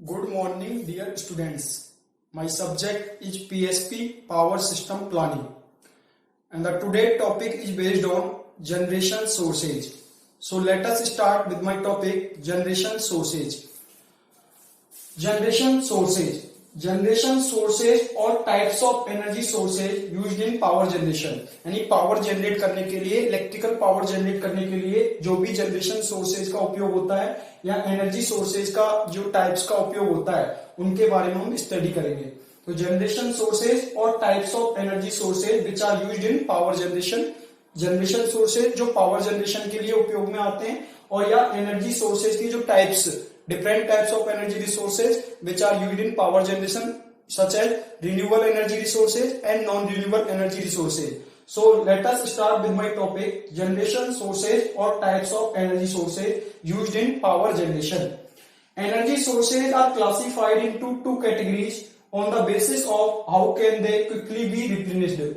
Good morning, dear students. My subject is PSP Power System Planning, and the today topic is based on generation sources. So let us start with my topic generation sources. Generation sources और types of energy sources used in power generation, यानी power generate करने के लिए, electrical power generate करने के लिए जो भी जनरेशन सोर्सेज का उपयोग होता है या एनर्जी सोर्सेज का जो टाइप्स का उपयोग होता है उनके बारे में हम स्टडी करेंगे। तो जनरेशन सोर्सेज और types of energy sources which are used in power generation, generation sources जो पावर जनरेशन के लिए उपयोग में आते हैं, और या एनर्जी सोर्सेज की जो types, different types of energy resources which are used in power generation such as renewable energy resources and non-renewable energy resources. So let us start with my topic generation sources or types of energy sources used in power generation. Energy sources are classified into two categories on the basis of how can they quickly be replenished.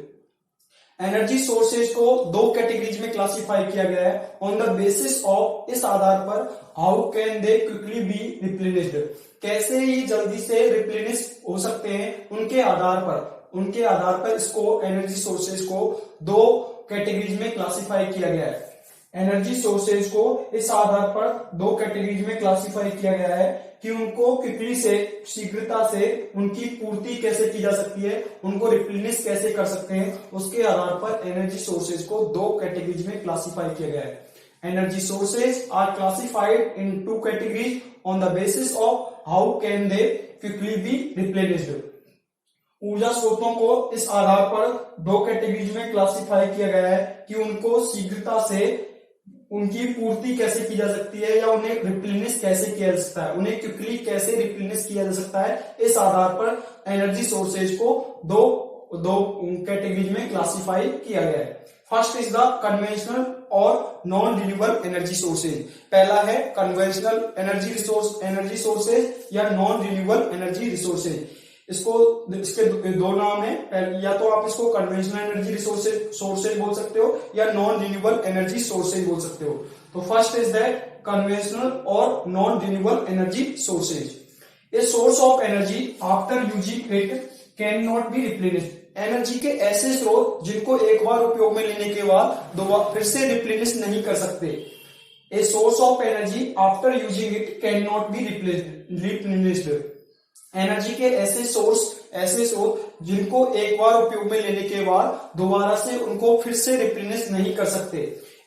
Energy sources को दो categories में classify किया गया है on the basis of, इस आधार पर how can they quickly be replenished, कैसे ये जल्दी से रिप्लेनिश हो सकते हैं, उनके आधार पर इसको एनर्जी सोर्सेज को दो कैटेगरीज में क्लासिफाई किया गया है। एनर्जी सोर्सेज को इस आधार पर दो कैटेगरीज में क्लासिफाई किया गया है कि उनको क्विकली से, शीघ्रता से उनकी पूर्ति कैसे की जा सकती है, उनको रिप्लेनिश कैसे कर सकते हैं, उसके आधार पर एनर्जी सोर्सेज को दो कैटेगरीज में क्लासिफाई किया गया है। Energy sources are classified in two categories on the basis of how can they quickly be replenished. ऊर्जा स्रोतों को इस आधार पर दो कैटेगरीज में क्लासिफाई किया गया है कि उनको शीघ्रता से उनकी पूर्ति कैसे की जा सकती है या उन्हें रिप्लेनिश कैसे किया जा सकता है, उन्हें क्विकली कैसे रिप्लेनिश किया जा सकता है। इस आधार पर एनर्जी सोर्सेज को दो कैटेगरीज में क्लासिफाई किया गया है। फर्स्ट इज द कन्वेंशनल और नॉन रिन्यूएबल एनर्जी सोर्सेज। पहला है कन्वेंशनल एनर्जी सोर्सेज या नॉन रिन्यूएबल एनर्जी रिसोर्सेज। इसके दो नाम है, या तो आप इसको कन्वेंशनल एनर्जी सोर्सेज बोल सकते हो या नॉन रिन्यूएबल एनर्जी सोर्सेज बोल सकते हो। तो फर्स्ट इज दैट कन्वेंशनल और non renewable energy sources. A source of energy after using it can not be replenished. Energy के ऐसे स्रोत जिनको एक बार उपयोग में लेने के बाद दोबारा फिर से रिप्लेनिश नहीं कर सकते। A source of energy after using it can not be replenished. Energy के ऐसे स्रोत जिनको एक बार उपयोग में लेने के बाद दोबारा से उनको फिर से रिप्लेनिश नहीं कर सकते।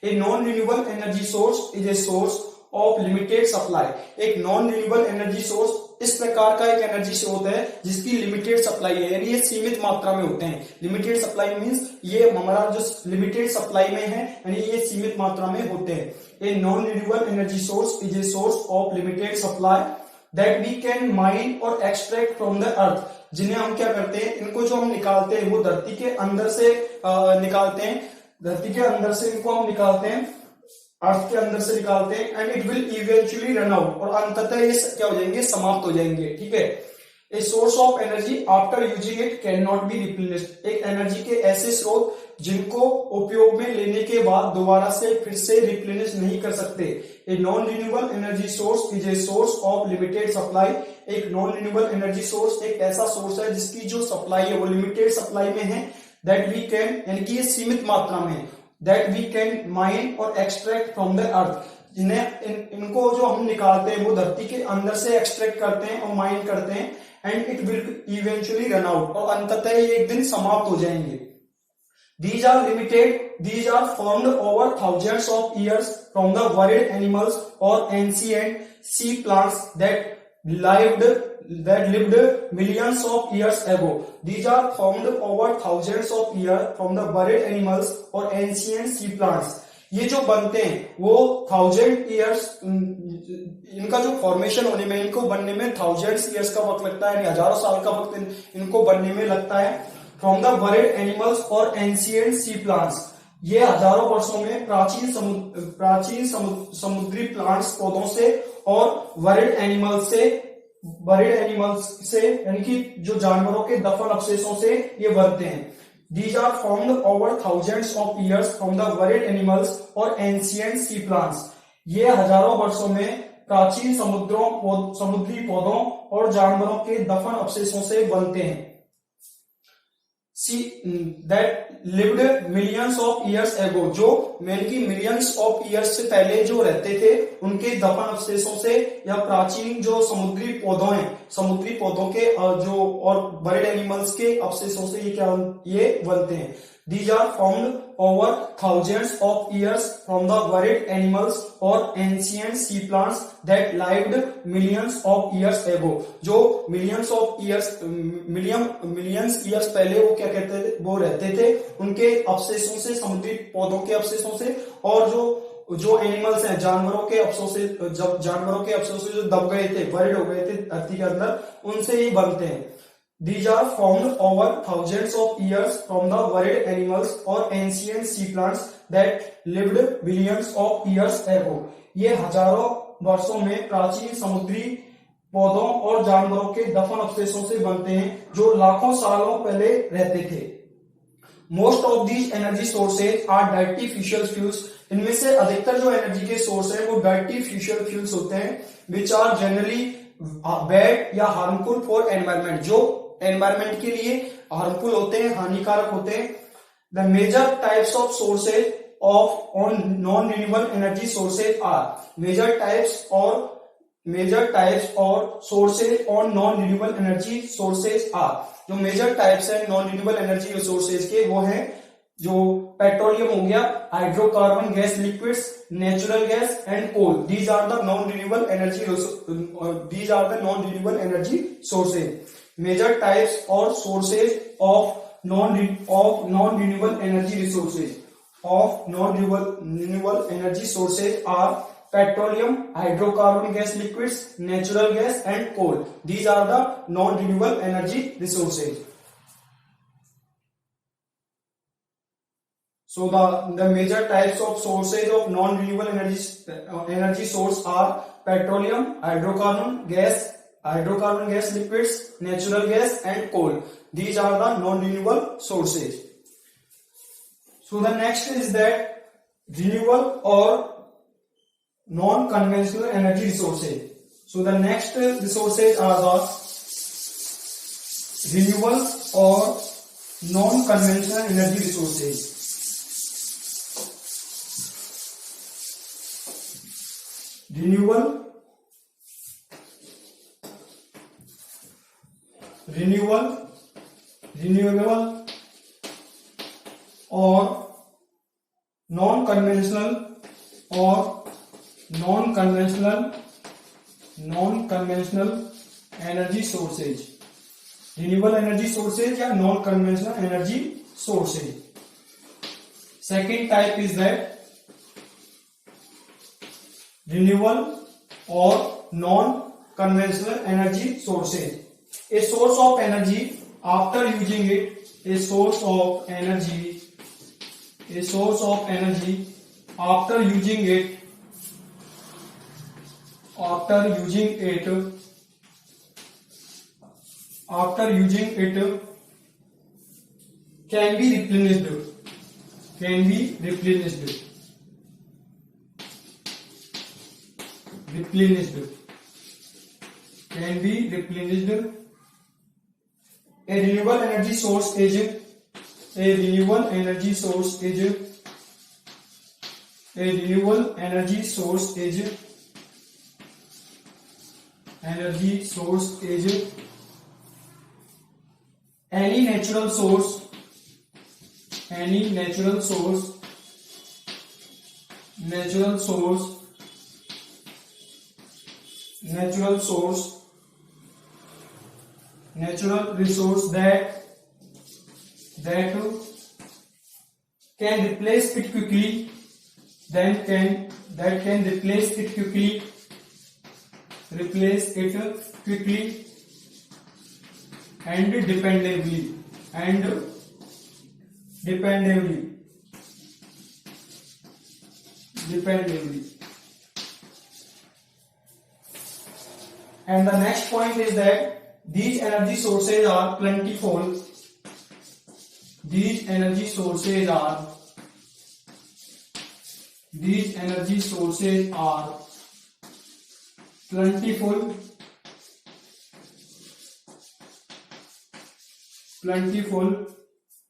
A non renewable energy source is a source of limited supply. एक नॉन रिन्यूएबल एनर्जी सोर्स इस प्रकार का एक एनर्जी स्रोत है जिसकी लिमिटेड सप्लाई है, यानी ये सीमित मात्रा में होते हैं। लिमिटेड सप्लाई मींस ये हमारा जो लिमिटेड सप्लाई में है, यानी ये सीमित मात्रा में होते हैं। A non renewable energy source is a source of limited supply that we can mine और extract from the earth, जिन्हें हम क्या करते हैं, इनको जो हम निकालते हैं वो धरती के अंदर से निकालते हैं, धरती के अंदर से इनको हम निकालते हैं, अर्थ के अंदर से निकालते हैं, and it will eventually run out, और अंततः ये क्या हो जाएंगे, समाप्त हो जाएंगे। ठीक है। A source of energy after using it can not be replenished. एक एनर्जी के ऐसे स्रोत जिनको उपयोग में लेने के बाद दोबारा से फिर से रिप्लेनिश नहीं कर सकते। A non renewable energy source is a source of limited supply. एक नॉन रिन्यूएबल एनर्जी सोर्स एक ऐसा सोर्स है जिसकी जो सप्लाई है वो लिमिटेड सप्लाई में है, दैट वी कैन, यानी कि ये सीमित मात्रा में, दैट वी कैन माइन और एक्सट्रैक्ट फ्रॉम द अर्थ, जिन्हें इनको जो हम निकालते हैं वो धरती के अंदर से एक्सट्रैक्ट करते हैं और माइन करते हैं, and it will eventually run out, और अंततः ये एक दिन समाप्त हो जाएंगे। These are limited, these are formed over thousands of years from the buried animals or ancient sea plants that lived millions of years ago. These are formed over thousands of years from the buried animals or ancient sea plants. ये जो बनते हैं वो 1000 years, इनका जो formation होने में, इनको बनने में 1000 ईयर्स का वक्त लगता है, यानी हजारों साल का वक्त इनको बनने में लगता है। फ्रॉम द बरिड एनिमल्स और एंशिएंट सी प्लांट्स, ये हजारों वर्षों में प्राचीन समुद्री प्लांट्स, पौधों से, और बरिड एनिमल्स से यानी कि जो जानवरों के दफन अवशेषों से ये बनते हैं। These are formed over thousands of years from the buried animals और ancient sea plants. ये हजारों वर्षों में प्राचीन समुद्री पौधों और जानवरों के दफन अवशेषों से बनते हैं। that lived millions of years ago, जो मैन की मिलियंस ऑफ ईयर्स से पहले जो रहते थे उनके दफन अवशेषों से या प्राचीन जो समुद्री पौधों हैं, समुद्री पौधों के जो और बर्ड एनिमल्स के अवशेषों से ये बनते हैं। These are found over thousands of years from the buried animals or ancient sea plants that lived millions of years ago, जो millions years पहले वो क्या कहते थे, वो रहते थे उनके अवशेषों से, समुद्री पौधों के अवशेषों से, और जो एनिमल्स हैं, जानवरों के अवशेषों से जो दब गए थे, बरिड हो गए थे धरती के अंदर, उनसे ही बनते हैं। These are found over thousands of years from the buried animals or ancient sea plants that lived billions of years ago. ये हजारों वर्षों में प्राचीन समुद्री पौधों और जानवरों के दफन अवशेषों से बनते हैं जो लाखों सालों पहले रहते थे। Most of these energy sources are dirty fossil fuels. इनमें से अधिकतर जो एनर्जी के सोर्स हैं वो dirty fossil fuels होते हैं, which are generally bad या harmful for environment, जो एनवायरमेंट के लिए हार्मफुल होते हैं, हानिकारक होते हैं। The major types of sources of on non renewable energy sources are, major types or sources on non renewable energy sources are, जो मेजर टाइप्स है नॉन रिन्यूएबल एनर्जी सोर्सेज के वो हैं, जो पेट्रोलियम हो गया, hydrocarbon gas liquids, natural gas and coal. These are the non renewable energy sources. Major types or sources of non-renewable energy resources are petroleum, hydrocarbon gas liquids, natural gas and coal. These are the non-renewable energy resources. So the major types of sources of non-renewable energy source are petroleum, hydrocarbon gas liquids, natural gas and coal. These are the non-renewable sources. So the next is that renewable or non-conventional energy resources. So the next resources are the renewable or non-conventional energy resources. Renewable और non-conventional energy sources, renewable energy sources या non-conventional energy sources. Second type is that renewable or non-conventional energy sources. A source of energy after using it, a source of energy after using it can be replenished. A renewable energy source is any natural source natural resource that can replace it quickly, and dependably. And the next point is that these energy sources are plentiful. These energy sources are plentiful,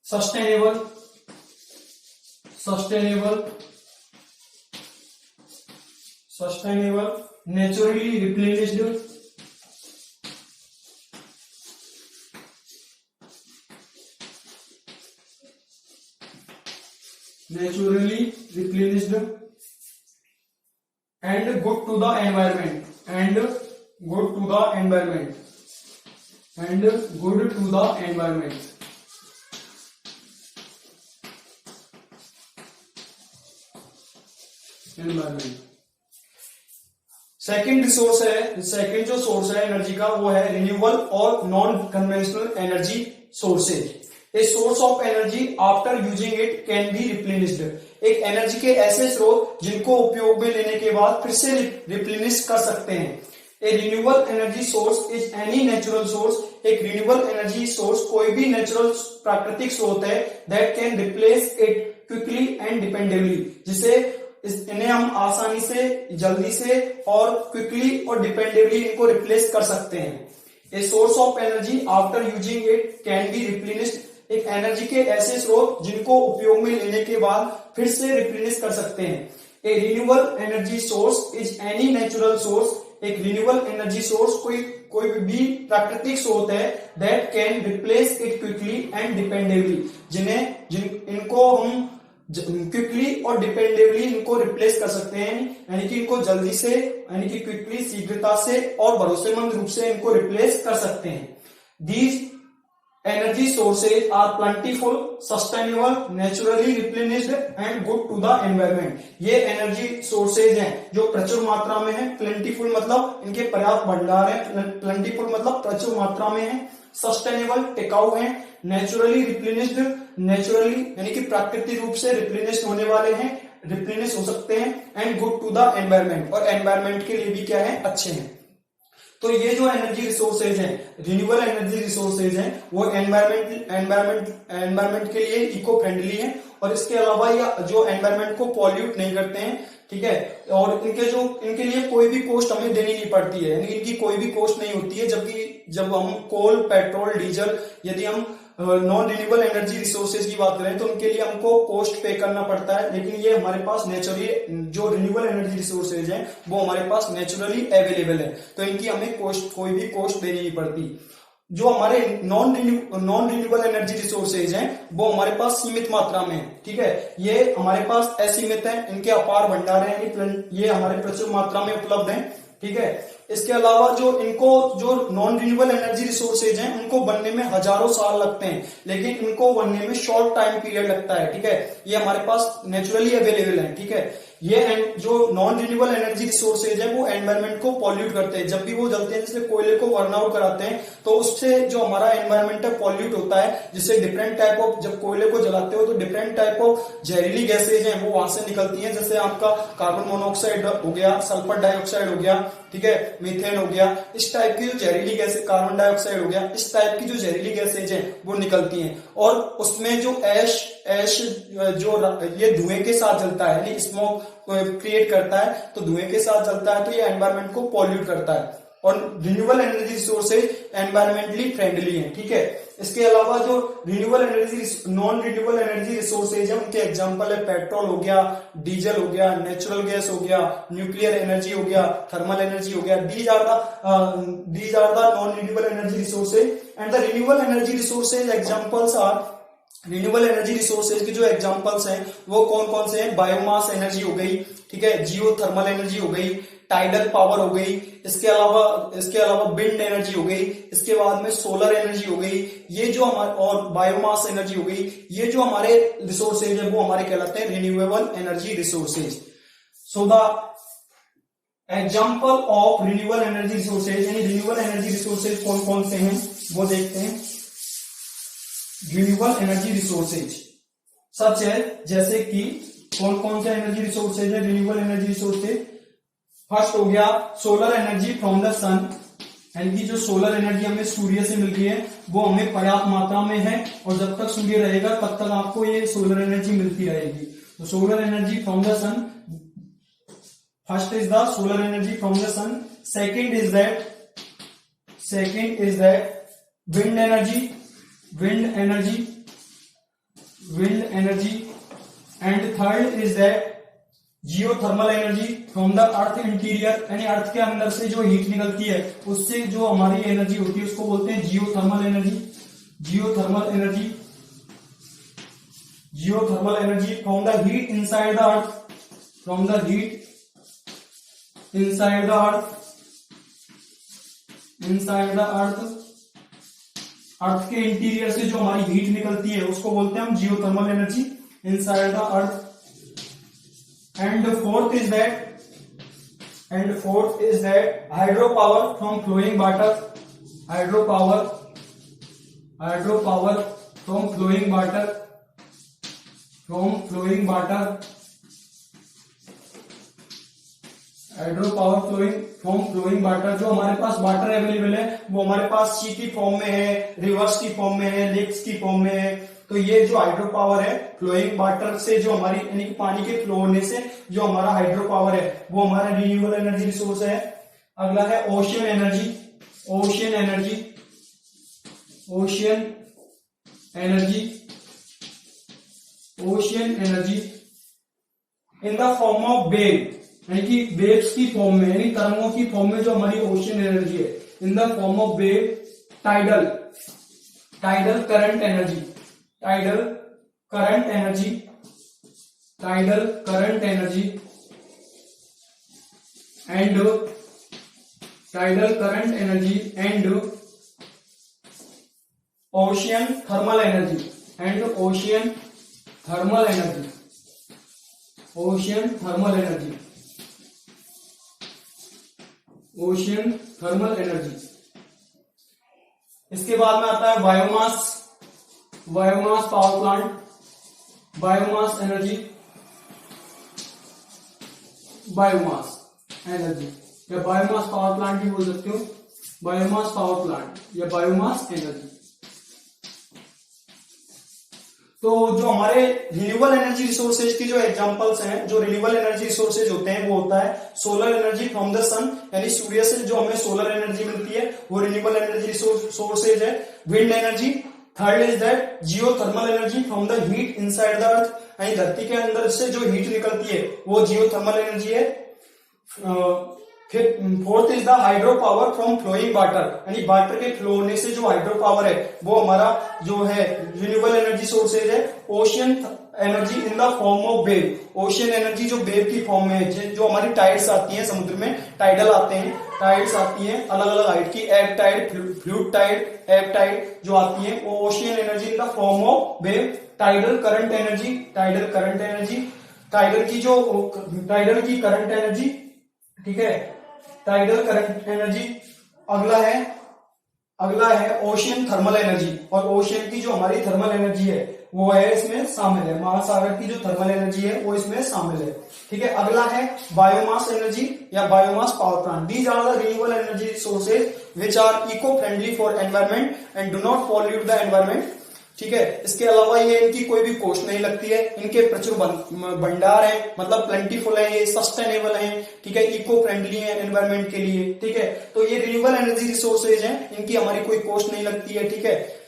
sustainable, naturally replenished, and good to the environment, second जो source है energy का वो है renewable और non conventional energy sources. A source of energy after using it can be replenished, एक energy के ऐसे स्रोत जिनको उपयोग में लेने के बाद फिर से रिप्लेनिश कर सकते हैं। A renewable energy source is any natural source, एक रिन्यूएबल एनर्जी सोर्स कोई भी नेचुरल प्राकृतिक स्रोत है that can replace it quickly and dependably, जिसे इन्हें हम आसानी से, जल्दी से और क्विकली और डिपेंडेबली इनको रिप्लेस कर सकते हैं। A source of energy after using it can be replenished, एक एनर्जी के ऐसे स्रोत जिनको उपयोग में लेने के बाद फिर से रिप्लेनिश कर सकते हैं। A renewable energy source is any natural source, एक रिन्यूएबल एनर्जी सोर्स कोई भी प्राकृतिक स्रोत है that can replace it quickly and dependably, इनको हम क्विकली और डिपेंडेबली इनको रिप्लेस कर सकते हैं, यानी कि इनको जल्दी से, यानी कि क्विकली, शीघ्रता से और भरोसेमंद रूप से इनको रिप्लेस कर सकते हैं। These energy sources are plentiful, sustainable, naturally replenished and good to the environment. ये एनर्जी सोर्सेज हैं जो प्रचुर मात्रा में है। प्लेंटीफुल मतलब इनके पर्याप्त भंडार है, प्लेंटीफुल मतलब प्रचुर मात्रा में है। सस्टेनेबल टिकाऊ है, नेचुरली रिप्लेनिश्ड, नेचुरली यानी कि प्राकृतिक रूप से रिप्लेनिश होने वाले हैं, रिप्लेनिश हो सकते हैं, and good to the environment, और एनवायरमेंट के लिए भी क्या है, अच्छे हैं। तो ये जो एनर्जी रिसोर्सेज हैं, रिन्यूएबल एनर्जी रिसोर्सेज हैं, वो एनवायरमेंट के लिए इको फ्रेंडली हैं, और इसके अलावा ये जो एनवायरमेंट को पॉल्यूट नहीं करते हैं, ठीक है, और इनके लिए कोई भी कॉस्ट हमें देनी नहीं पड़ती है, यानी इनकी कोई भी कॉस्ट नहीं होती है। जबकि जब हम कोल, पेट्रोल, डीजल, यदि हम नॉन रिन्यूएबल एनर्जी रिसोर्सेज की बात करें तो उनके लिए हमको कॉस्ट पे करना पड़ता है, लेकिन ये हमारे पास नेचुरली, जो रिन्यूएबल एनर्जी रिसोर्सेज हैं वो हमारे पास नेचुरली अवेलेबल है, तो इनकी हमें कोई भी कॉस्ट देनी नहीं पड़ती। जो हमारे नॉन रिन्यूएबल एनर्जी रिसोर्सेज हैं वो हमारे पास सीमित मात्रा में है, ठीक है, ये हमारे पास असीमित है, इनके अपार भंडार है, ये हमारे प्रचुर मात्रा में उपलब्ध है, ठीक है। इसके अलावा जो नॉन रिन्यूएबल एनर्जी रिसोर्सेज हैं उनको बनने में हजारों साल लगते हैं, लेकिन इनको बनने में शॉर्ट टाइम पीरियड लगता है, ठीक है, ये हमारे पास नेचुरली अवेलेबल है, ठीक है। ये जो नॉन रिन्यूएबल एनर्जी रिसोर्सेज है वो एनवायरमेंट को पॉल्यूट करते हैं, जब भी वो जलते हैं, जैसे कोयले को बर्न आउट कराते हैं तो उससे जो हमारा एनवायरमेंट है पॉल्यूट होता है, जिससे डिफरेंट टाइप ऑफ, जब कोयले को जलाते हो तो डिफरेंट टाइप ऑफ जहरीली गैसेज हैं वो वहां से निकलती हैं, जैसे आपका कार्बन मोनोऑक्साइड हो गया, सल्फर डाइऑक्साइड हो गया, ठीक है, मीथेन हो गया, इस टाइप की जो जहरीली गैस, कार्बन डाइऑक्साइड हो गया, इस टाइप की जो जहरीली गैसेज हैं वो निकलती हैं, और उसमें जो ऐश जो ये धुएं के साथ जलता है, यानी स्मोक क्रिएट करता है, तो धुएं के साथ जलता है तो ये एनवायरमेंट को पॉल्यूट करता है। और renewable energy resources environmentally friendly हैं, ठीक है। इसके अलावा जो नॉन रिन्यूएबल एनर्जी रिसोर्सेज है उनके एग्जांपल है पेट्रोल हो गया, डीजल हो गया, नेचुरल गैस हो गया, न्यूक्लियर एनर्जी हो गया, थर्मल एनर्जी हो गया। These are the non renewable energy resources and the renewable energy resources examples are, renewable energy resources के जो एग्जांपल्स हैं वो कौन कौन से हैं, बायोमास एनर्जी हो गई, ठीक है, जियो थर्मल एनर्जी हो गई, टाइडल पावर हो गई, इसके अलावा विंड एनर्जी हो गई, इसके बाद में सोलर एनर्जी हो गई, ये जो हमारे, और बायोमास एनर्जी हो गई, ये जो हमारे रिसोर्सेज है वो हमारे कहलाते हैं renewable energy resources. So the example of renewable energy resources, यानी रिन्यूएबल एनर्जी रिसोर्सेज कौन कौन से हैं वो देखते हैं। रिन्यूएबल एनर्जी रिसोर्सेज सच है, जैसे कि कौन कौन से एनर्जी रिसोर्सेज है रिन्यूएबल एनर्जी रिसोर्सेज। फर्स्ट हो गया सोलर एनर्जी फ्रॉम द सन, यानी कि जो सोलर एनर्जी हमें सूर्य से मिल रही है वो हमें पर्याप्त मात्रा में है, और जब तक सूर्य रहेगा तब तक आपको ये सोलर एनर्जी मिलती रहेगी। तो solar energy from the sun, first is the solar energy from the sun, second is that wind energy, and third is that geothermal energy from the earth interior, यानी अर्थ के अंदर से जो heat निकलती है उससे जो हमारी एनर्जी होती है उसको बोलते हैं geothermal energy from the heat inside the earth, earth के इंटीरियर से जो हमारी हीट निकलती है उसको बोलते हैं हम geothermal energy inside the earth. And fourth is that hydropower from flowing water, hydropower from flowing water, जो हमारे पास वाटर अवेलेबल है वो हमारे पास सी की फॉर्म में है, रिवर्स की फॉर्म में है, लेक्स की फॉर्म में है। तो ये जो हाइड्रो पावर है फ्लोइंग वाटर से जो हमारी यानी कि पानी के फ्लो होने से जो हमारा हाइड्रो पावर है वो हमारा रिन्यूएबल एनर्जी रिसोर्स है। अगला है ocean energy in the form of wave, यानी कि वेव्स की फॉर्म में, यानी तरंगों की फॉर्म में जो हमारी ओशियन एनर्जी है in the form of wave, tidal current energy and ocean thermal energy इसके बाद में आता है biomass power plant, biomass energy या बायोमास पावर प्लांट भी बोल सकते हो, बायोमास पावर प्लांट या बायोमास एनर्जी। तो जो हमारे रिन्यूएबल एनर्जी रिसोर्सेज की जो एग्जांपल्स हैं, जो रिन्यूएबल एनर्जी रिसोर्सेज होते हैं वो होता है सोलर एनर्जी फ्रॉम द सन, यानी सूर्य से जो हमें सोलर एनर्जी मिलती है वो रिन्यूएबल एनर्जी रिसोर्सेज है। Wind energy, third is that geothermal energy from the heat inside the अर्थ, यानी धरती के अंदर से जो हीट निकलती है वो जियोथर्मल एनर्जी है। फिर fourth is the hydro power from flowing water, यानी वाटर के फ्लो होने से जो हाइड्रो पावर है वो हमारा जो है रिन्यूएबल एनर्जी सोर्सेज है। Ocean energy in the form of wave, ocean energy जो वेव की फॉर्म में है, जो हमारी टाइड्स आती हैं समुद्र में, टाइडल आते हैं, टाइड्स आती हैं अलग अलग हाइट की, एब टाइड, फ्लूट टाइड, एब टाइड जो आती है वो ocean energy in the form of wave. Tidal current energy, tidal की करंट एनर्जी, ठीक है, टाइडल करंट एनर्जी। अगला है ओशियन थर्मल एनर्जी, और ओशियन की जो हमारी थर्मल एनर्जी है वो है इसमें शामिल है, महासागर की जो थर्मल एनर्जी है वो इसमें शामिल है, ठीक है। अगला है बायोमास एनर्जी या biomass power plant. These are the renewable energy sources which are eco friendly for environment and do not pollute the environment, ठीक है। इसके अलावा ये इनकी कोई भी कॉस्ट नहीं लगती है, इनके प्रचुर भंडार है, मतलब प्लेंटीफुल है, ये सस्टेनेबल है, ठीक है, इको फ्रेंडली है एनवायरमेंट के लिए, ठीक है। तो ये रिन्यूएबल एनर्जी रिसोर्सेज हैं, इनकी हमारी कोई कॉस्ट नहीं लगती है, ठीक है।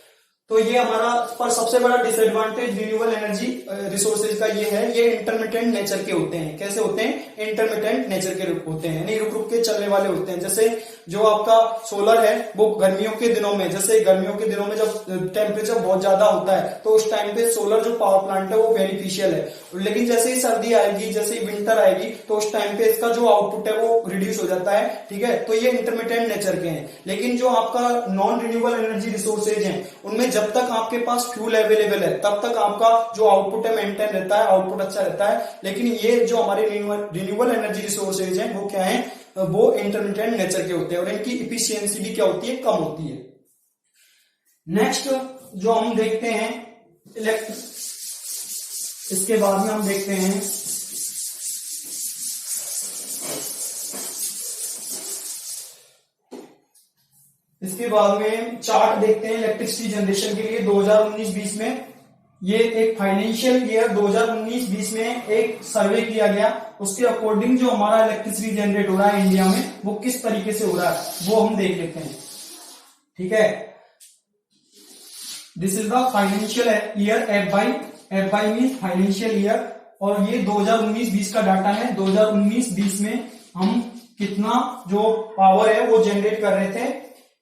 तो ये हमारा पर सबसे बड़ा डिसएडवांटेज रिन्यूएबल एनर्जी रिसोर्सेज का ये है, ये इंटरमिटेंट नेचर के होते हैं। कैसे होते हैं? इंटरमिटेंट नेचर के होते हैं, यानी रुक रुक के चलने वाले होते हैं। जैसे जो आपका सोलर है वो गर्मियों के दिनों में, जैसे गर्मियों के दिनों में जब टेम्परेचर बहुत ज्यादा होता है तो उस टाइम पे सोलर जो पावर प्लांट है वो बेनिफिशियल है, लेकिन जैसे ही सर्दी आएगी, जैसे ही विंटर आएगी तो उस टाइम पे इसका जो आउटपुट है वो रिड्यूस हो जाता है, ठीक है। तो ये इंटरमिटेंट नेचर के हैं। लेकिन जो आपका नॉन रिन्यूएबल एनर्जी रिसोर्सेज हैं उनमें जब तक आपके पास फ्यूल अवेलेबल है तब तक आपका जो आउटपुट है मेंटेन रहता है, आउटपुट अच्छा रहता है। लेकिन ये जो हमारे रिन्यूएबल एनर्जी रिसोर्सेज हैं वो क्या है? वो इंटरमिटेंट नेचर के होते हैं और इनकी इफिशियंसी भी क्या होती है? कम होती है। नेक्स्ट जो हम देखते हैं इसके बाद में हम देखते हैं इसके बाद में चार्ट देखते हैं इलेक्ट्रिसिटी जनरेशन के लिए 2019-20 में। ये एक फाइनेंशियल ईयर 2019-20 में एक सर्वे किया गया, उसके अकॉर्डिंग जो हमारा इलेक्ट्रिसिटी जनरेट हो रहा है इंडिया में वो किस तरीके से हो रहा है वो हम देख लेते हैं। ठीक है, this is the financial year, F by means financial year, और ये 2019-20 का डाटा है। 2019-20 में हम कितना जो पावर है वो जनरेट कर रहे थे।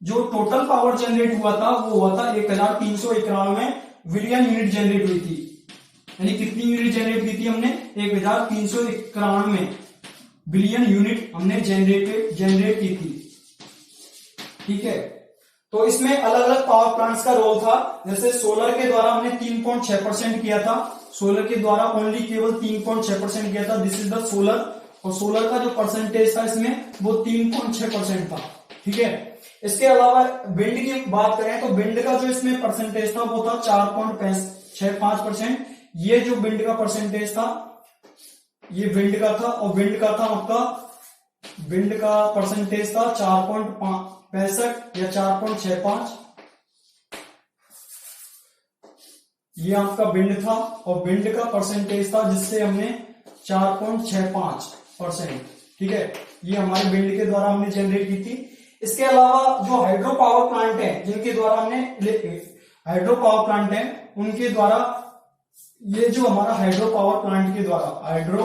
जो टोटल पावर जनरेट हुआ था वो हुआ था 1391 बिलियन यूनिट जनरेट हुई थी। यानी कितनी यूनिट जनरेट की थी हमने? 1391 बिलियन यूनिट हमने जनरेट की थी। ठीक है, तो इसमें अलग अलग पावर प्लांट्स का रोल था। जैसे सोलर के द्वारा हमने 3.6% किया था, सोलर के द्वारा ओनली केवल 3.6% किया था। दिस इज द सोलर, और सोलर का जो परसेंटेज था इसमें वो 3.6% था। ठीक है, इसके अलावा विंड की बात करें तो विंड का जो इसमें परसेंटेज था वो था 4.65%। ये जो विंड का परसेंटेज था ये विंड का था, और विंड का था आपका, विंड का परसेंटेज था 4.65 या 4.65, ये आपका विंड था, और विंड का परसेंटेज था जिससे हमने 4.65%। ठीक है, ये हमारे विंड के द्वारा हमने जनरेट की थी। इसके अलावा जो हाइड्रो पावर प्लांट है जिनके द्वारा हमने, हाइड्रो पावर प्लांट है उनके द्वारा, ये जो हमारा हाइड्रो पावर प्लांट के द्वारा, हाइड्रो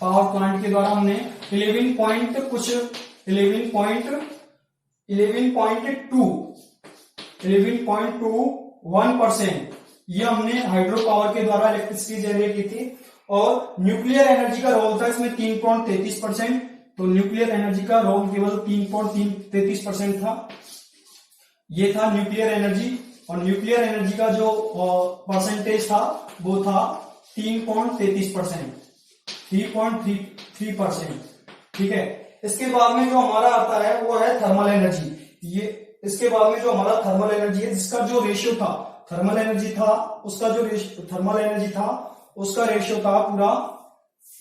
पावर प्लांट के द्वारा हमने 11.21% ये हमने हाइड्रो पावर के द्वारा इलेक्ट्रिसिटी जनरेट की थी। और न्यूक्लियर एनर्जी का रोल था इसमें 3.33%। तो न्यूक्लियर एनर्जी का रोल केवल 3.33% था, ये था न्यूक्लियर एनर्जी। और न्यूक्लियर एनर्जी का जो परसेंटेज था वो था 3.33%, 3.33%। ठीक है, इसके बाद में जो हमारा आता है वो है थर्मल एनर्जी। ये इसके बाद में जो हमारा थर्मल एनर्जी है जिसका जो रेशियो था, थर्मल एनर्जी था उसका जो उसका रेशियो था पूरा,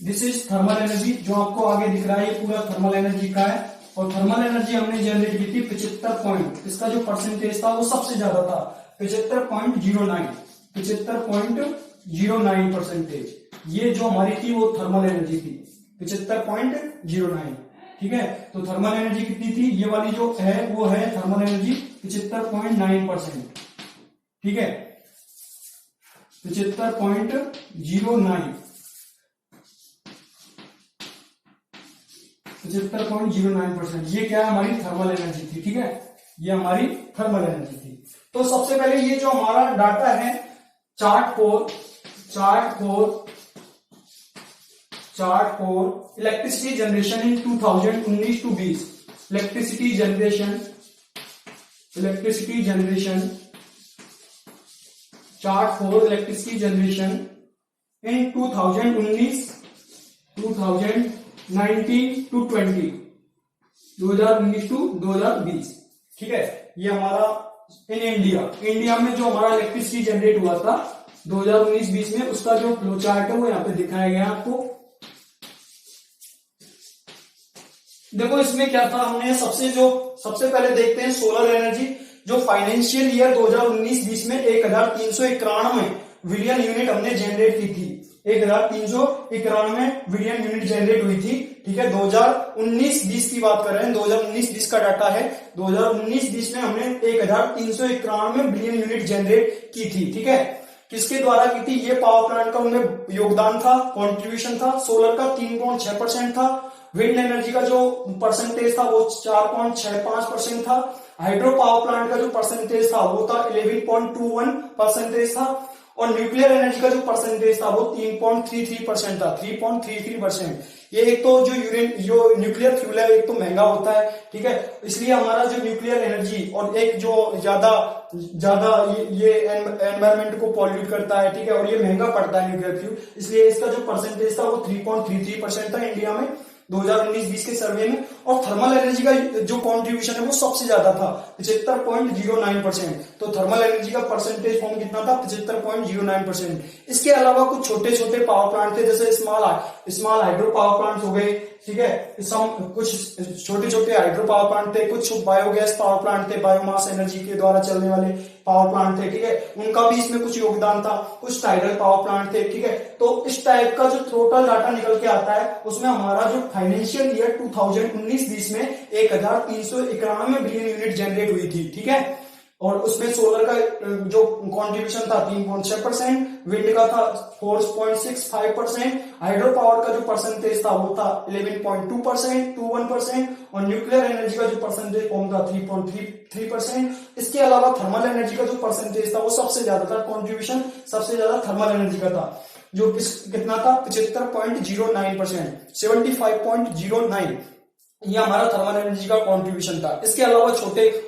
दिस इज थर्मल एनर्जी, जो आपको आगे दिख रहा है ये पूरा थर्मल एनर्जी का है। और थर्मल एनर्जी हमने जनरेट की थी 75 पॉइंट, इसका जो परसेंटेज था वो सबसे ज्यादा था 75.09%। ये जो हमारी थी वो थर्मल एनर्जी थी 75.09। ठीक है, तो थर्मल एनर्जी कितनी थी? ये वाली जो है वो है थर्मल एनर्जी 75.9%। ठीक है, 75.09, 75.09%। ये क्या हमारी थर्मल एनर्जी थी। ठीक है, ये हमारी थर्मल एनर्जी थी। तो सबसे पहले ये जो हमारा डाटा है chart for electricity generation in 2019-20, electricity generation chart for electricity generation in 2019 to 20, 2019 to 2020। ठीक है, ये हमारा इन इंडिया में जो हमारा इलेक्ट्रिसिटी जनरेट हुआ था 2019-20 में उसका जो फ्लो चार्ट है वो यहाँ पे दिखाया गया आपको। देखो इसमें क्या था, हमने सबसे पहले देखते हैं सोलर एनर्जी। जो फाइनेंशियल ईयर 2019-20 में 1391 बिलियन यूनिट हमने जनरेट की थी, 1391 बिलियन यूनिट जनरेट हुई थी। ठीक है, 2019-20 की बात कर रहे हैं, 2019-20 का डाटा है। 2019-20 में हमने 1391 बिलियन यूनिट जनरेट की थी। ठीक है, किसके द्वारा की थी? ये पावर प्लांट का उनमें योगदान था, कंट्रीब्यूशन था। सोलर का 3.6% था, विंड एनर्जी का जो परसेंटेज था वो 4.65% था, हाइड्रो पावर प्लांट का जो परसेंटेज था वो था 11.21% था, और न्यूक्लियर एनर्जी का जो परसेंटेज था वो 3.33% था, 3.33%। ये एक तो जो न्यूक्लियर फ्यूल है एक तो महंगा होता है। ठीक है, इसलिए हमारा जो न्यूक्लियर एनर्जी और एक जो ज्यादा ये एनवायरमेंट को पॉल्यूट करता है। ठीक है, और ये महंगा पड़ता है न्यूक्लियर फ्यूल, इसलिए इसका जो परसेंटेज था वो 3.33% था इंडिया में 2019-20 के सर्वे में। और थर्मल एनर्जी का जो कंट्रीब्यूशन है वो सबसे ज्यादा था 75.09%। तो थर्मल एनर्जी का परसेंटेज फॉर्म कितना था? 75.09%। इसके अलावा कुछ छोटे छोटे पावर प्लांट थे, जैसे स्मॉल हाइड्रो पावर प्लांट हो गए। ठीक है, कुछ छोटे छोटे हाइड्रो पावर प्लांट थे, कुछ बायोगैस पावर प्लांट थे, बायोमास एनर्जी के द्वारा चलने वाले पावर प्लांट थे, ठीक है, उनका भी इसमें कुछ योगदान था, कुछ टाइडल पावर प्लांट थे, ठीक है। तो इस टाइप का जो टोटल डाटा निकल के आता है उसमें हमारा जो फाइनेंशियल ईयर 2019-20 में 1391 बिलियन यूनिट जनरेट हुई थी, ठीक है। और उसमें सोलर का जो कंट्रीब्यूशन था 3.6%, विंड का था 4.65%, हाइड्रो पावर का जो परसेंटेज था वो था 11.2%, 21%, और न्यूक्लियर एनर्जी का जो परसेंटेज फॉर्म था 3.33%। इसके अलावा थर्मल एनर्जी का जो परसेंटेज था वो सबसे ज्यादा था, कंट्रीब्यूशन सबसे ज्यादा थर्मल एनर्जी का था, जो कितना था 75.09%, 75.09, ये हमारा थर्मल एनर्जी का कंट्रीब्यूशन था। इसके अलावा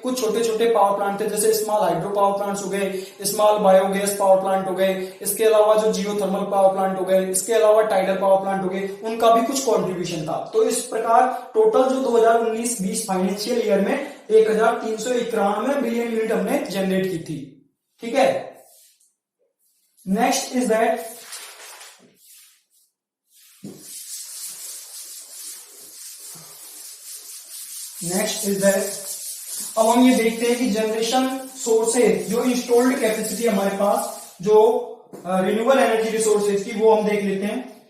कुछ छोटे छोटे पावर प्लांट थे, जैसे स्मॉल हाइड्रो पावर प्लांट्स हो गए, स्मॉल बायोगैस पावर प्लांट हो गए, इसके अलावा जो जियो थर्मल पावर प्लांट हो गए, इसके अलावा टाइडल पावर प्लांट हो गए, उनका भी कुछ कंट्रीब्यूशन था। तो इस प्रकार टोटल जो 2019-20 फाइनेंशियल ईयर में 1391 बिलियन यूनिट हमने जनरेट की थी, ठीक है। नेक्स्ट इज दैट अब हम ये देखते हैं कि जनरेशन सोर्सेज, जो इंस्टॉल्ड कैपेसिटी हमारे पास, जो रिन्यूएबल एनर्जी रिसोर्सेज की, वो हम देख लेते हैं।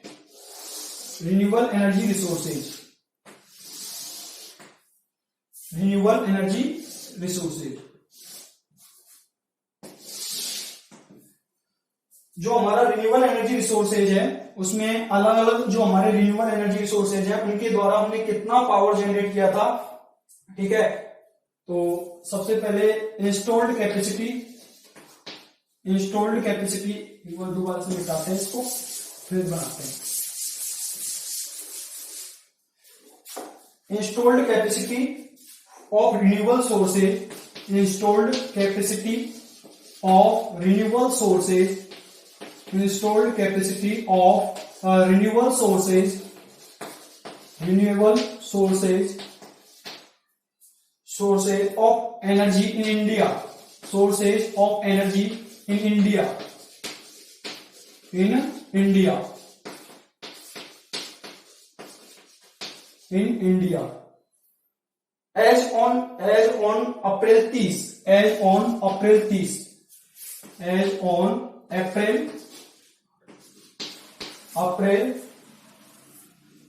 रिन्यूएबल एनर्जी रिसोर्सेज जो हमारा रिन्यूएबल एनर्जी रिसोर्सेज है, उसमें अलग अलग जो हमारे रिन्यूएबल एनर्जी रिसोर्सेज है उनके द्वारा हमने कितना पावर जनरेट किया था, ठीक है। तो सबसे पहले इंस्टॉल्ड कैपेसिटी दोबारा से मिटाते हैं, इसको फिर बनाते हैं। Installed capacity of renewable sources, installed capacity of renewable sources, installed capacity of renewable sources sources of energy in India, sources of energy in India, as on April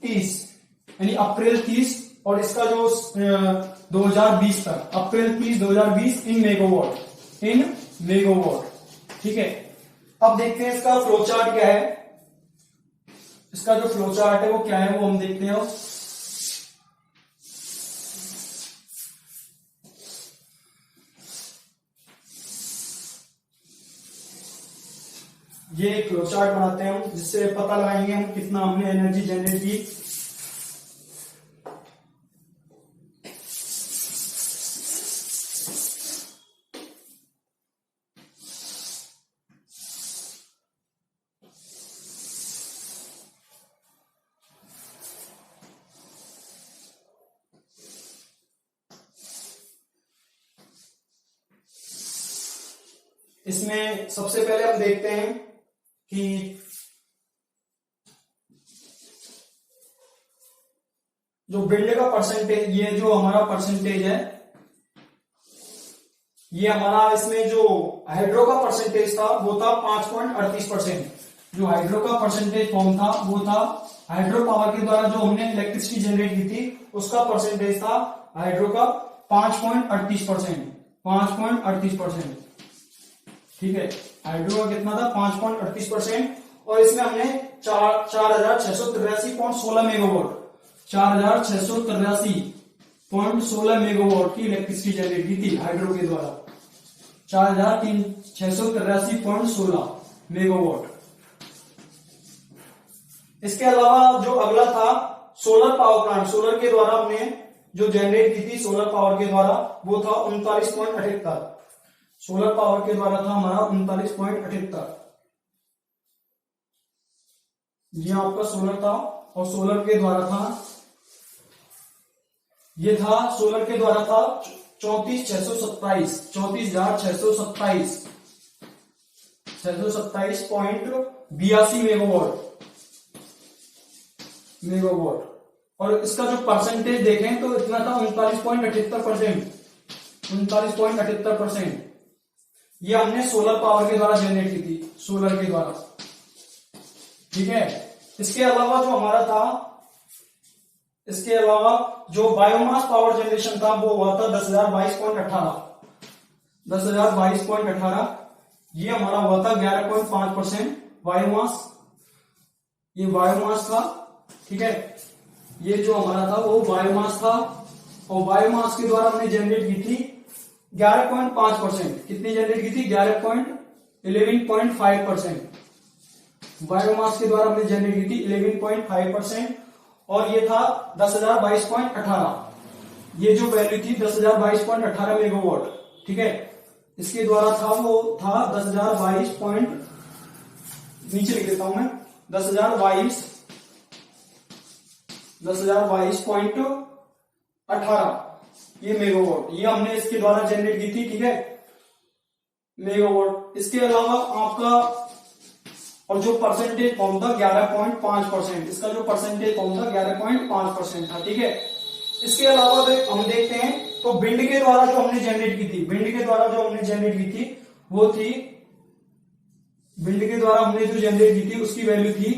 30, यानी अप्रैल 30, और इसका जो 2020 तक, अप्रैल 30 2020 इन मेगावाट, ठीक है। अब देखते हैं इसका फ्लो चार्ट क्या है। इसका जो फ्लो चार्ट है वो क्या है, वो हम देखते हैं। ये एक फ्लो चार्ट बनाते हैं हम, जिससे पता लगाएंगे हम कितना हमने एनर्जी जनरेट की। इसमें सबसे पहले हम देखते हैं कि जो विंड का परसेंटेज, ये जो हमारा परसेंटेज है, ये हमारा, इसमें जो हाइड्रो का परसेंटेज था वो था 5.38%। जो हाइड्रो का परसेंटेज फॉर्म था वो था हाइड्रो पावर के द्वारा जो हमने इलेक्ट्रिसिटी जनरेट की थी उसका परसेंटेज था हाइड्रो का 5.38%, 5.38%, ठीक है। हाइड्रो का कितना था 5.38%, और इसमें हमने 4683.16 मेगावाट, 4683.16 मेगावाट की इलेक्ट्रिसिटी जनरेट की थी हाइड्रो के द्वारा, 4683.16 मेगावाट। इसके अलावा जो अगला था सोलर पावर प्लांट, सोलर के द्वारा हमने जो जनरेट की थी सोलर पावर के द्वारा, वो था 39.78, सोलर पावर के द्वारा था हमारा 39.78। ये आपका सोलर था, और सोलर के द्वारा था, ये था सोलर के द्वारा था 627.82 मेगावाट। और इसका जो परसेंटेज देखें तो इतना था 39.78%, 39.78%। ये हमने सोलर पावर के द्वारा जनरेट की थी, सोलर के द्वारा, ठीक है। इसके अलावा जो हमारा था, इसके अलावा जो बायोमास पावर जनरेशन था वो हुआ था 10,022.18, ये हमारा हुआ था 11.5% बायोमास, ये बायोमास था, ठीक है। ये जो हमारा था वो बायोमास था, और बायोमास के द्वारा हमने जनरेट की थी 11.5%, कितनी जनरेट की थी 11.5% बायोमास के द्वारा हमने जनरेट की थी 11.5%, और ये था 10,022.18, ये जो वैल्यू थी 10,022.18 मेगावाट, ठीक है। इसके द्वारा था वो था 10,022 नीचे लिख देता हूं मैं, 10,022.18 ये मेगावाट, ये हमने इसके द्वारा जनरेट की थी, ठीक है, मेगावाट। इसके अलावा आपका और जो परसेंटेज फॉर्म था 11.5%, इसका जो परसेंटेज फॉर्म था 11.5% था, ठीक है। इसके अलावा हम देखते हैं तो विंड के द्वारा जो हमने जनरेट की थी, विंड के द्वारा जो हमने जनरेट की थी वो थी, विंड के द्वारा हमने जो जनरेट की थी उसकी वैल्यू थी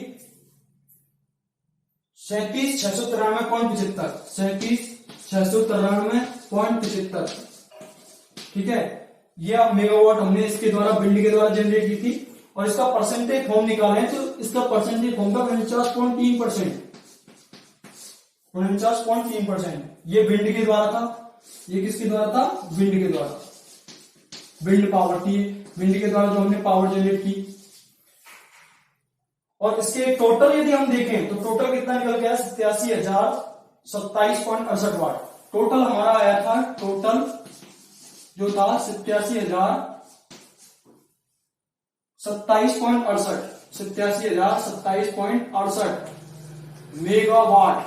37,693.75, ठीक है। ये अब मेगावाट हमने इसके द्वारा विंड के द्वारा जनरेट की थी, और इसका परसेंटेज फॉर्म निकाले तो इसका परसेंटेज फॉर्म था 49.3%, ये विंड के द्वारा था, ये किसके द्वारा था, विंड के द्वारा, विंड पावर थी, विंड के द्वारा जो हमने पावर जनरेट की। और इसके टोटल यदि हम देखें तो टोटल कितना निकल गया, 87,027.68 वाट टोटल हमारा आया था, टोटल जो था 87,027.68 मेगावाट,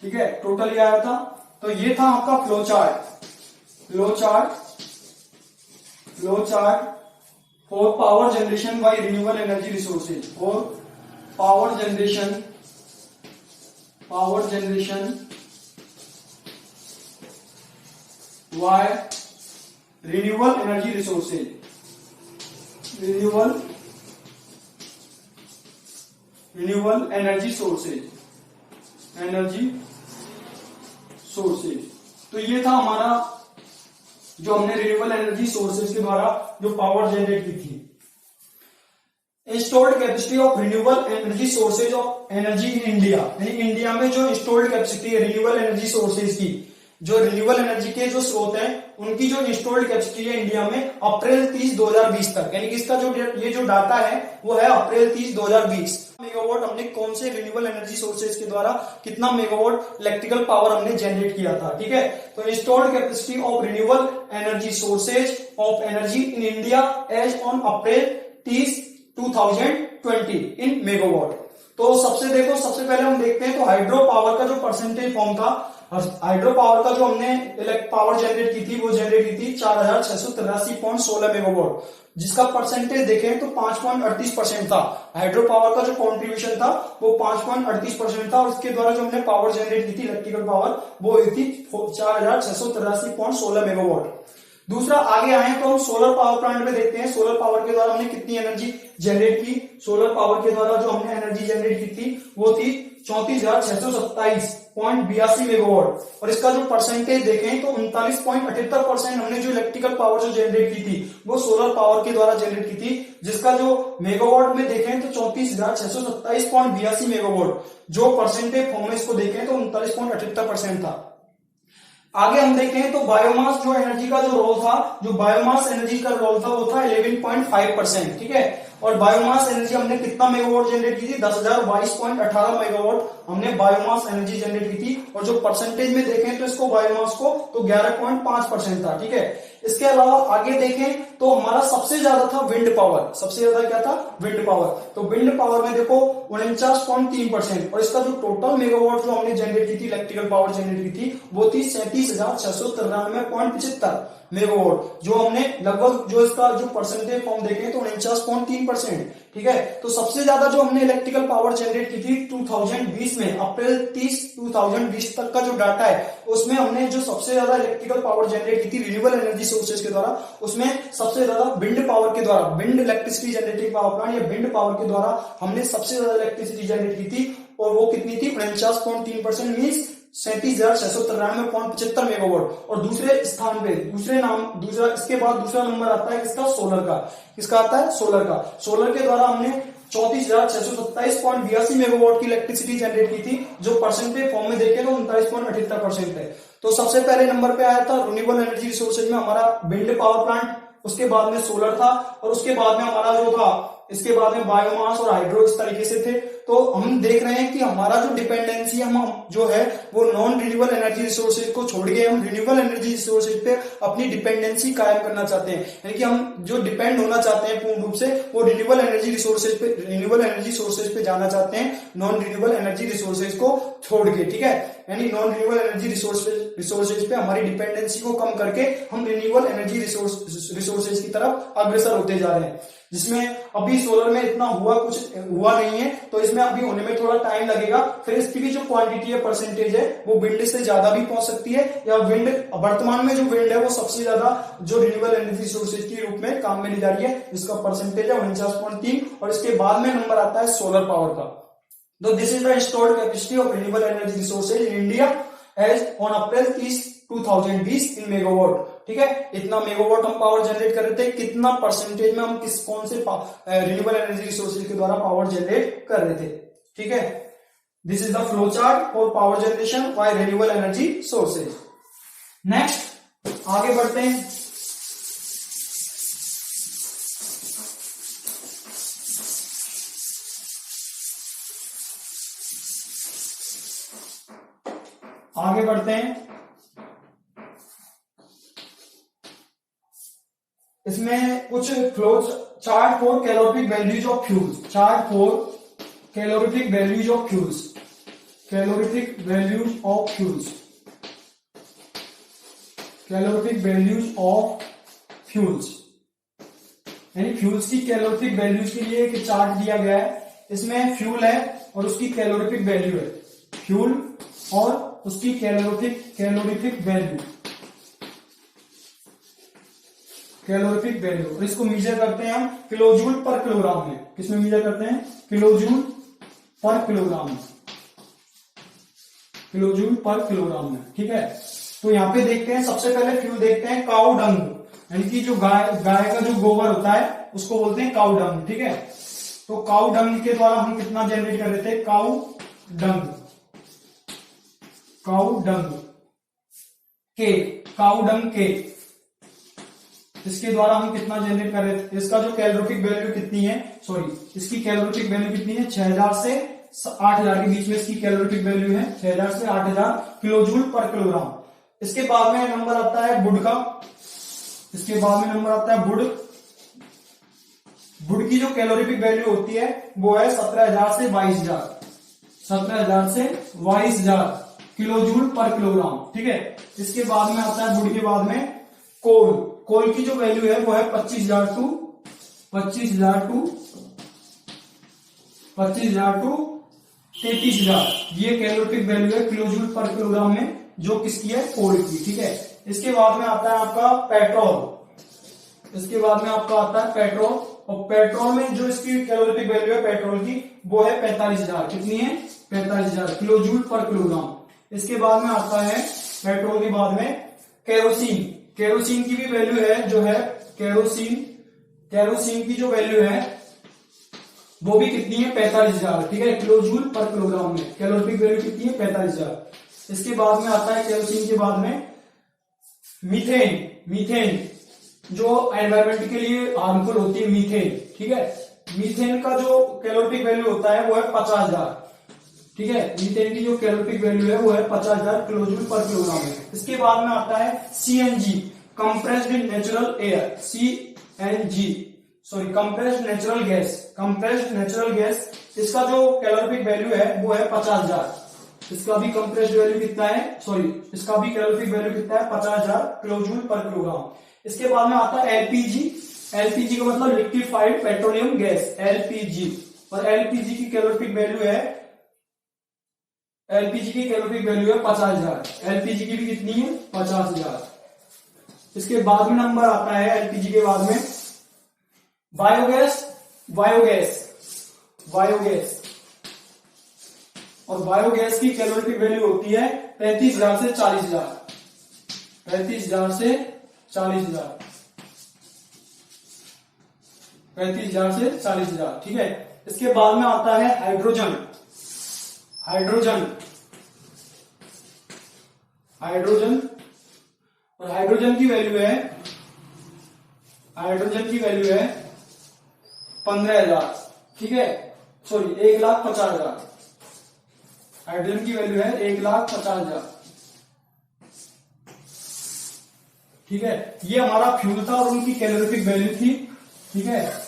ठीक है, टोटल ये आया था। तो ये था आपका flow chart for power generation by renewable energy resources, और power generation by renewable energy resources, renewable energy sources. तो ये था हमारा जो हमने रिन्यूएबल एनर्जी सोर्सेज के द्वारा जो पावर जनरेट की थी। Installed capacity of renewable energy sources of energy in India, यानी इंडिया में जो इंस्टॉल्ड कैपेसिटी है रिन्यूएबल एनर्जी सोर्सेज की, जो रिन्यूएबल एनर्जी के जो स्रोत हैं उनकी जो इंस्टॉल्ड कैपेसिटी है इंडिया में अप्रैल 30, 2020 तक, यानी कि इसका जो ये जो डाटा है वो है अप्रैल 30, 2020 मेगावाट हमने कौन से रिन्यूएबल एनर्जी सोर्सेज के द्वारा कितना मेगावाट इलेक्ट्रिकल पावर हमने जनरेट किया था, ठीक है। तो installed capacity of renewable energy sources of energy in India as on April 30, 2020 in megawatt. तो सबसे पहले हम देखते हैं तो हाइड्रो पावर का जो परसेंटेज फॉर्म था, हाइड्रो पावर का जो हमने पावर जनरेट की थी वो जनरेट की थी 4,683.16 मेगावाट, जिसका परसेंटेज देखें तो 5.38% था। हाइड्रो पावर का जो कॉन्ट्रीब्यूशन था वो 5.38% था, और इसके द्वारा जो हमने पावर जनरेट की थी इलेक्ट्रिकल पावर वो हुई थी 4,683.16 मेगावाट। दूसरा आगे आए तो हम सोलर पावर प्लांट में देखते हैं सोलर पावर के द्वारा हमने कितनी एनर्जी जनरेट की। सोलर पावर के द्वारा जो हमने एनर्जी जनरेट की थी वो थी 34,627.82 मेगावाट, और इसका जो परसेंटेज देखें तो 39.78% हमने जो इलेक्ट्रिकल पावर जो जनरेट की थी वो सोलर पावर के द्वारा जनरेट की थी, जिसका जो मेगावाट में देखें तो 34,627.82 मेगावाट, जो परसेंटेज फॉर्म में इसको देखें तो 39.78% था। आगे हम देखें तो बायोमास जो एनर्जी का जो रोल था, जो बायोमास एनर्जी का रोल था वो था 11.5%, ठीक है। और बायोमास एनर्जी हमने कितना मेगावाट जनरेट की थी, 10,022.18 मेगावाट हमने बायोमास एनर्जी जनरेट की थी, और जो परसेंटेज में देखें तो इसको बायोमास को तो 11.5% था, ठीक है। इसके अलावा आगे देखें तो हमारा सबसे ज्यादा था विंड पावर, सबसे ज्यादा क्या था, विंड पावर। तो विंड पावर में देखो 49.3%, और इसका जो टोटल मेगावाट जो हमने जनरेट की थी इलेक्ट्रिकल पावर जनरेट की थी वो थी 37,693.75 मेगावाट, जो हमने लगभग जो इसका जो परसेंटेज फॉर्म देखें तो 49.3%, ठीक है। तो सबसे ज्यादा जो हमने इलेक्ट्रिकल पावर जनरेट की थी 2020 में अप्रैल 30 2020 तक का जो डाटा है उसमें हमने जो सबसे ज्यादा इलेक्ट्रिकल पावर जनरेट की थी रिन्यूएबल एनर्जी सोर्सेज के द्वारा, उसमें सबसे ज्यादा विंड पावर के द्वारा, wind electricity generating power plant या विंड पावर के द्वारा हमने सबसे ज्यादा इलेक्ट्रिसिटी जनरेट की थी और वो कितनी थी 49.3%, मीन्स 37,693.75 मेगावाट। और दूसरे स्थान पे इसके बाद दूसरा नंबर आता है इसका सोलर का। किसका आता है? सोलर का। सोलर के द्वारा हमने 34,627.82 मेगावाट की इलेक्ट्रिसिटी जनरेट की थी, जो परसेंटेज फॉर्म में देखें तो 39.78% है। तो सबसे पहले नंबर पे आया था रिन्यूएबल एनर्जी रिसोर्सेज में हमारा विंड पावर प्लांट, उसके बाद में सोलर था और उसके बाद में हमारा जो था इसके बाद में बायोमास और हाइड्रो इस तरीके से थे। तो हम देख रहे हैं कि हमारा जो डिपेंडेंसी हम जो है वो नॉन रिन्यूएबल एनर्जी रिसोर्सेज को छोड़ के हम रिन्यूएबल एनर्जी रिसोर्सेज पे अपनी डिपेंडेंसी कायम करना चाहते हैं, यानी कि हम जो डिपेंड होना चाहते हैं पूर्ण रूप से वो रिन्यूएबल एनर्जी सोर्सेज पे जाना चाहते हैं, नॉन रिन्यूएबल एनर्जी रिसोर्सेज को छोड़ के। ठीक है, यानी नॉन रिन्यूएबल एनर्जी रिसोर्सेज पे हमारी डिपेंडेंसी को कम करके हम रिन्यूएबल एनर्जी रिसोर्सेज की तरफ अग्रसर होते जा रहे हैं, जिसमें अभी सोलर में इतना कुछ हुआ नहीं है, तो इसमें अभी होने में थोड़ा टाइम लगेगा। फिर इसकी भी जो क्वांटिटी है, परसेंटेज है, वो विंड से ज्यादा भी पहुंच सकती है, या विंड वर्तमान में जो विंड है वो सबसे ज्यादा जो रिन्यूएबल एनर्जी सोर्सेज के रूप में काम में ली जा रही है, जिसका परसेंटेज है 49.3। और इसके बाद में नंबर आता है सोलर पावर का। तो this is the installed capacity of renewable energy resources in India as on April 30 2020 in megawatt. ठीक है, इतना मेगावाट हम पावर जनरेट कर रहे थे, कितना परसेंटेज में हम कौन से रिन्यूएबल एनर्जी रिसोर्सेज के द्वारा पावर जनरेट कर रहे थे। ठीक है, this is the flow chart for power generation by renewable energy sources. Next आगे बढ़ते हैं। इसमें कुछ flow chart for calorific values of fuels, chart for calorific values of fuels, calorific values of fuels, calorific values of fuels, यानी fuels की calorific values के लिए एक चार्ट दिया गया है। इसमें फ्यूल है और उसकी कैलोरीफिक वैल्यू है, फ्यूल और उसकी कैलोरीफिक वैल्यू, और इसको मेजर करते हैं हम किलोजूल पर किलोग्राम में। किसमें मेजर करते हैं? किलोजूल पर किलोग्राम में, किलोजूल पर किलोग्राम में। ठीक है, तो यहाँ पे देखते हैं, सबसे पहले फ्यूल देखते हैं काऊ डंग, यानी कि जो गाय का जो गोबर होता है उसको बोलते हैं काऊ डंग। ठीक है, तो काऊ डंग के द्वारा हम कितना जनरेट कर रहे थे? काऊ डंग के इसके द्वारा हम कितना जनरेट कर रहे थे? इसका जो कैलोरीफिक वैल्यू कितनी है, इसकी कैलोरीफिक वैल्यू कितनी है? 6000 से 8000 के बीच में इसकी कैलोरीफिक वैल्यू है, 6000 से 8000 किलोजूल पर किलोग्राम। इसके बाद में नंबर आता है वुड का, इसके बाद में नंबर आता है वुड की जो कैलोरीफिक वैल्यू होती है वो है 17000 से 22000, 17000 से 22000 किलोजूल पर किलोग्राम। ठीक है, इसके बाद में आता है वुड के बाद में कोल की जो वैल्यू है वो है 25000 टू 33000, ये कैलोरीफिक वैल्यू है किलोजूल पर किलोग्राम में, जो किसकी है? कोल की। ठीक है, इसके बाद में आता है आपका पेट्रोल, इसके बाद में आपका आता है पेट्रोल, और पेट्रोल में जो इसकी कैलोरीफिक वैल्यू है पेट्रोल की वो है 45000। कितनी है? 45000 किलोजूल पर किलोग्राम। इसके बाद में आता है पेट्रोल के बाद में केरोसिन की भी वैल्यू है, जो है केरोसिन की जो वैल्यू है वो भी कितनी है? 45000। ठीक है, किलोजूल पर किलोग्राम में कैलोरीफिक वैल्यू कितनी है? 45000। इसके बाद में आता है केरोसिन के बाद में मीथेन जो एनवायरमेंट के लिए हार्मफुल होती है, मीथेन। ठीक है, मीथेन का जो कैलोरीफिक वैल्यू होता है वो है 50000। ठीक है, मीथेन की जो कैलोरीफिक वैल्यू है वो है 50000 किलोजूल पर किलोग्राम है। इसके बाद में आता है CNG, compressed natural air, compressed natural gas, इसका जो कैलोरीफिक वैल्यू है वो है 50000। इसका भी कंप्रेस्ड वैल्यू कितना है? इसका भी कैलोरीफिक वैल्यू कितना है? 50000 किलोजूल पर किलोग्राम। इसके बाद में आता है एलपीजी का मतलब लिक्विफाइड पेट्रोलियम गैस, एलपीजी, और एलपीजी की कैलोरीफिक वैल्यू है एलपीजी की कैलोरीफिक वैल्यू है 50,000। एलपीजी की भी कितनी है? 50,000। इसके बाद में नंबर आता है एलपीजी के बाद में बायोगैस। बायोगैस बायोगैस और बायोगैस की कैलोरीफिक वैल्यू होती है 35,000 से 40,000। 35,000 से 40,000। 35,000 से 40,000। ठीक है। इसके बाद में आता है हाइड्रोजन। हाइड्रोजन हाइड्रोजन और हाइड्रोजन की वैल्यू है 15,000। ठीक है, सॉरी 1,50,000। हाइड्रोजन की वैल्यू है 1,50,000। ठीक है, ये हमारा फ्यूल था और उनकी कैलोरीफिक वैल्यू थी। ठीक है,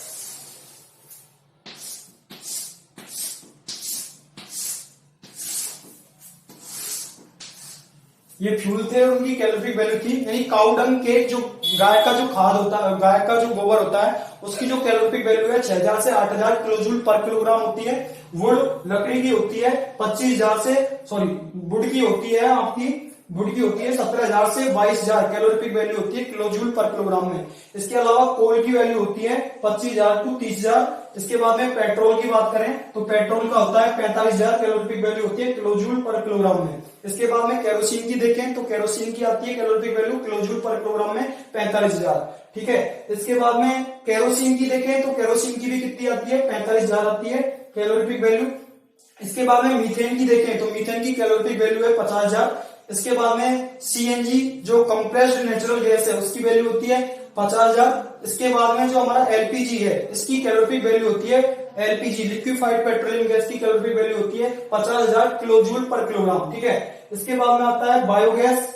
ये फ्यूल थे और उनकी कैलोरीफिक वैल्यू थी। यानी काउ डंग के जो गाय का जो खाद होता है, गाय का जो गोबर होता है, उसकी जो कैलोरीफिक वैल्यू है 6,000 से 8,000 किलोजूल पर किलोग्राम होती है। वुड लकड़ी की होती है 25,000 से, सॉरी वुड की होती है आपकी, वुड की होती है 17,000 से 22,000 कैलोरीफिक वैल्यू होती है किलोजूल पर किलोग्राम में। इसके अलावा कोल की वैल्यू होती है 25,000 टू 30,000। इसके बाद में पेट्रोल की बात करें तो पेट्रोल का होता है 45,000 कैलोरीफिक वैल्यू होती है किलोजूल पर किलोग्राम में। इसके बाद में केरोसिन की देखें तो केरोसिन की आती है कैलोरीफिक वैल्यू किलोजूल पर किलोग्राम में 45,000। ठीक है, इसके बाद में केरोसिन की देखें तो केरोसिन की भी कितनी आती है? 45,000 आती है कैलोरीफिक वैल्यू। इसके बाद में मीथेन की देखें तो मीथेन की कैलोरीफिक वैल्यू है 50,000। इसके बाद में सीएनजी जो कंप्रेस्ड नेचुरल गैस है उसकी वैल्यू होती है 50,000। इसके बाद में जो हमारा एलपीजी है इसकी कैलोरीफिक वैल्यू होती है, एलपीजी लिक्विफाइड पेट्रोलियम गैस की कैलोरीफिक वैल्यू होती है 50,000 किलोजूल पर किलोग्राम। ठीक है, इसके बाद में आता है बायोगैस।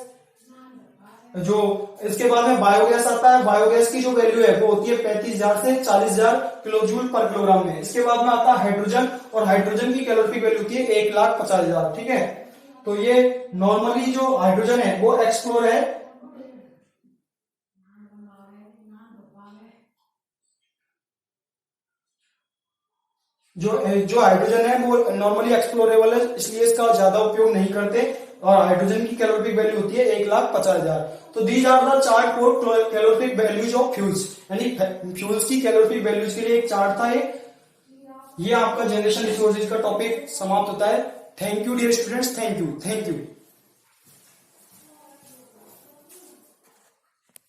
इसके बाद में बायोगैस आता है। बायोगैस की जो वैल्यू है वो होती है 35,000 से 40,000 किलोजूल पर किलोग्राम में। इसके बाद में आता है हाइड्रोजन और हाइड्रोजन की कैलोरीफिक वैल्यू होती है 1,50,000। ठीक है, तो ये नॉर्मली जो हाइड्रोजन है वो एक्सप्लोर है, जो हाइड्रोजन है वो नॉर्मली एक्सप्लोरेबल है, इसलिए इसका ज्यादा उपयोग नहीं करते। और हाइड्रोजन की कैलोरीफिक वैल्यू होती है 1,50,000। तो these are the chart for calorific values of fuels. यानी फ्यूल्स की कैलोरीफिक वैल्यूज के लिए एक चार्ट था ये आपका जनरेशन रिसोर्सेज का टॉपिक समाप्त होता है। Thank you dear students, thank you.